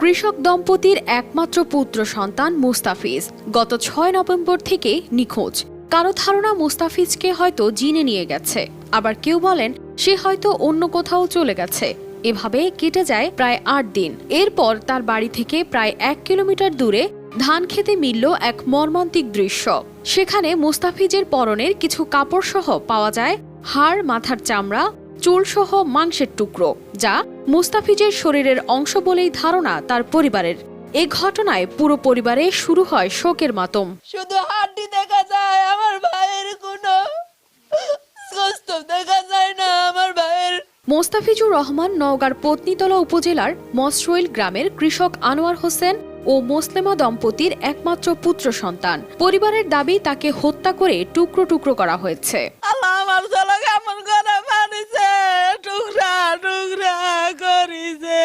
কৃষক দম্পতির একমাত্র পুত্র সন্তান মুস্তাফিজ গত ৬ নভেম্বর থেকে নিখোঁজ। কারো ধারণা মুস্তাফিজকে হয়তো জিনে নিয়ে গেছে, আবার কেউ বলেন সে হয়তো অন্য কোথাও চলে গেছে। এভাবে কেটে যায় প্রায় ৮ দিন। এরপর তার বাড়ি থেকে প্রায় ১ কিলোমিটার দূরে ধান খেতে মিলল এক মর্মান্তিক দৃশ্য। সেখানে মুস্তাফিজের পরনের কিছু কাপড় সহ পাওয়া যায় হাড়, মাথার চামড়া, চুলসহ মাংসের টুকরো, যা মুস্তাফিজের শরীরের অংশ বলেই ধারণা তার পরিবারের। এ ঘটনায় পুরো পরিবারে শুরু হয় শোকের মাতম। শুধু হাড্ডি দেখা যায়, আমার ভাইয়ের কোনো কষ্ট দেখা যায় না। আমার ভাইয়ের মোস্তাফিজুর রহমান নওগাঁর পত্নীতলা উপজেলার মসরইল গ্রামের কৃষক আনোয়ার হোসেন ও মুসলেমা দম্পতির একমাত্র পুত্র সন্তান। পরিবারের দাবি তাকে হত্যা করে টুকরো টুকরো করা হয়েছে। আল্লাহ আমার ছেলে কেমন করে মারিছে, টুকরা টুকরা করিছে,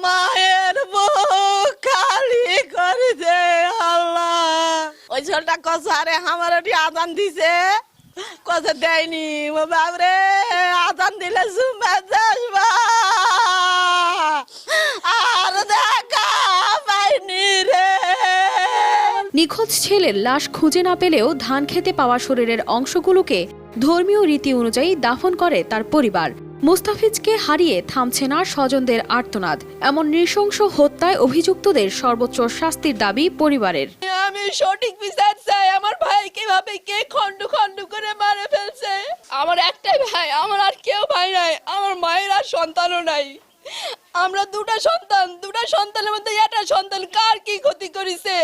মায়ের বুক খালি করিছে। আল্লাহ ওই ছেলেটা কসারে আমার আজান দিছে, কথা দেয়নি বাবরে, আজান দিলে সুমা যাসবা আর দেখা পাইনি রে। নিখোঁজ ছেলের লাশ খুঁজে না পেলেও ধান খেতে পাওয়া শরীরের অংশগুলোকে ধর্মীয় রীতি অনুযায়ী দাফন করে তার পরিবার। মুস্তাফিজকে হারিয়ে থামছে না স্বজনদের আর্তনাদ। এমন নৃশংস হত্যায় অভিযুক্তদের সর্বোচ্চ শাস্তির দাবি পরিবারের। আমি সঠিক বিচার চাই, আমার ভাই কিভাবে কে খন্ড খন্ড করে মারে ফেলছে। আমার একটাই ভাই, আমার আর কেউ ভাই নাই, আমার মায়ের আর সন্তানও নাই। আমরা দুটা সন্তানের মধ্যে একটা সন্তান কার কি ক্ষতি করেছে,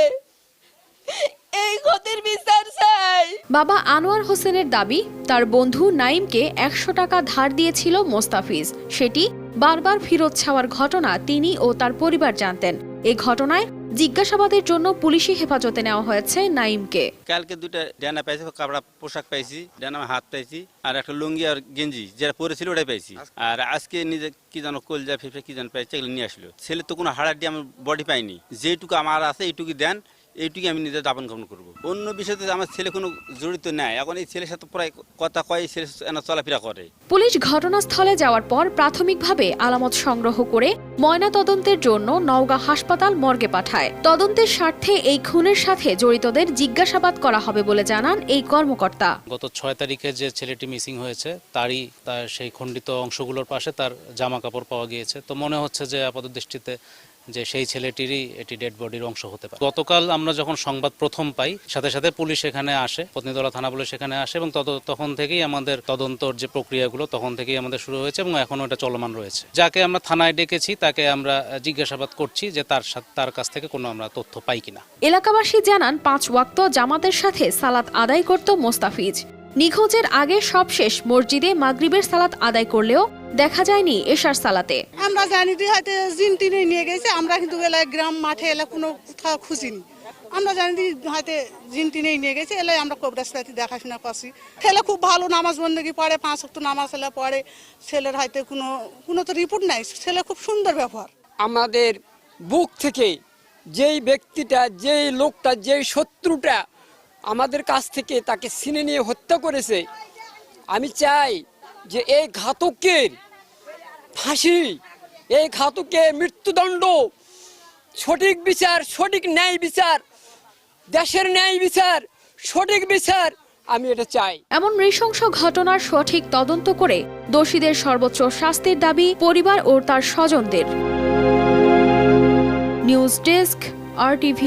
এই ক্ষতির বিচার চাই। বাবা আনোয়ার হোসেনের দাবি, তার বন্ধু নাইমকে ১০০ টাকা ধার দিয়েছিল মোস্তাফিজ। সেটি বারবার ফেরত চাওয়ার ঘটনা তিনি ও তার পরিবার জানতেন। এই ঘটনায় জিজ্ঞাসাবাদের জন্য পুলিশি হেফাজতে নেওয়া হয়েছে নাইমকে। কালকে দুটা ডানা পাইছি, কাপড়া পোশাক পাইছি, ডানা হাত পাইছি, আর একটা লুঙ্গি আর গেঞ্জি যেটা পরেছিল ওটাই পাইছি। আর আজকে নিজে কি জানো কলজা ফেফে কি জানো পাইছে, এগুলো নিয়ে আসলো। ছেলে তো কোনো হাড়াড্ডি আমার বডি পাইনি, যেটুকু আমার আছে এইটুকু দেন, এইটুকু আমি নিজে দাপন কাপন করবো। অন্য বিষয়তে আমার ছেলে কোনো জড়িত নাই। এখন এই ছেলের সাথে প্রায় কথা কয়, ছেলে চলাফেরা করে। পুলিশ ঘটনাস্থলে যাওয়ার পর প্রাথমিকভাবে আলামত সংগ্রহ করে ময়না তদন্তের জন্য নওগাঁ হাসপাতাল মর্গে পাঠায়। তদন্তের স্বার্থে এই খুনের সাথে জড়িতদের জিজ্ঞাসাবাদ করা হবে বলে জানান এই কর্মকর্তা। গত ৬ তারিখে যে ছেলেটি মিসিং হয়েছে তার সেই খণ্ডিত অংশগুলোর পাশে তার জামা কাপড় পাওয়া গিয়েছে। তো মনে হচ্ছে যে আপাত দৃষ্টিতে যে সেই ছেলেটিরই এটি ডেড বডির অংশ হতে পারে। গতকাল আমরা যখন সংবাদ প্রথম পাই, সাথে সাথে পুলিশ এখানে আসে, পত্নীতলা থানা পুলিশ এখানে আসে, এবং তখন থেকেই আমাদের তদন্তর যে প্রক্রিয়াগুলো তখন থেকেই আমাদের শুরু হয়েছে এবং এখনো এটা চলমান রয়েছে। যাকে আমরা থানায় ডেকেছি তাকে আমরা জিজ্ঞাসাবাদ করছি যে তার কাছ থেকে কোনো আমরা তথ্য পাই কিনা। এলাকাবাসী জানান ৫ ওয়াক্ত জামাতের সাথে সালাত আদায় করত মোস্তাফিজ। নিখোঁজের আগে সবশেষ মসজিদে মাগরিবের সালাত আদায় করলেও দেখা যায়নি এশার সালাতে। আমরা জানি যে হয়তো জিন টিনে নিয়ে গেছে, আমরা কিন্তু গ্রাম মাঠে এলে কোনো কোথাও খুঁজিনি। আমরা জানি যে হয়তো জিন টিনে নিয়ে গেছে, এলে আমরা কবরস্থানে দেখাশোনা করছি। ছেলে খুব ভালো নামাজ বন্দেগী পড়ে, ৫ ওয়াক্ত নামাজ এলে পড়ে। ছেলের হয়তো কোনো তো রিপোর্ট নাই, ছেলে খুব সুন্দর ব্যবহার। আমাদের বুক থেকে যেই ব্যক্তিটা, যেই লোকটা, যেই শত্রুটা আমাদের কাছ থেকে তাকে ছিনে নিয়ে হত্যা করেছে, আমি চাই যে এই ঘাতকের ফাঁসি, এই ঘাতকের মৃত্যুদণ্ড, সঠিক বিচার, সঠিক ন্যায় বিচার, দেশের ন্যায় বিচার, সঠিক বিচার আমি এটা চাই। এমন নৃশংস ঘটনার সঠিক তদন্ত করে দোষীদের সর্বোচ্চ শাস্তির দাবি পরিবার ও তার স্বজনদের। News desk, RTV।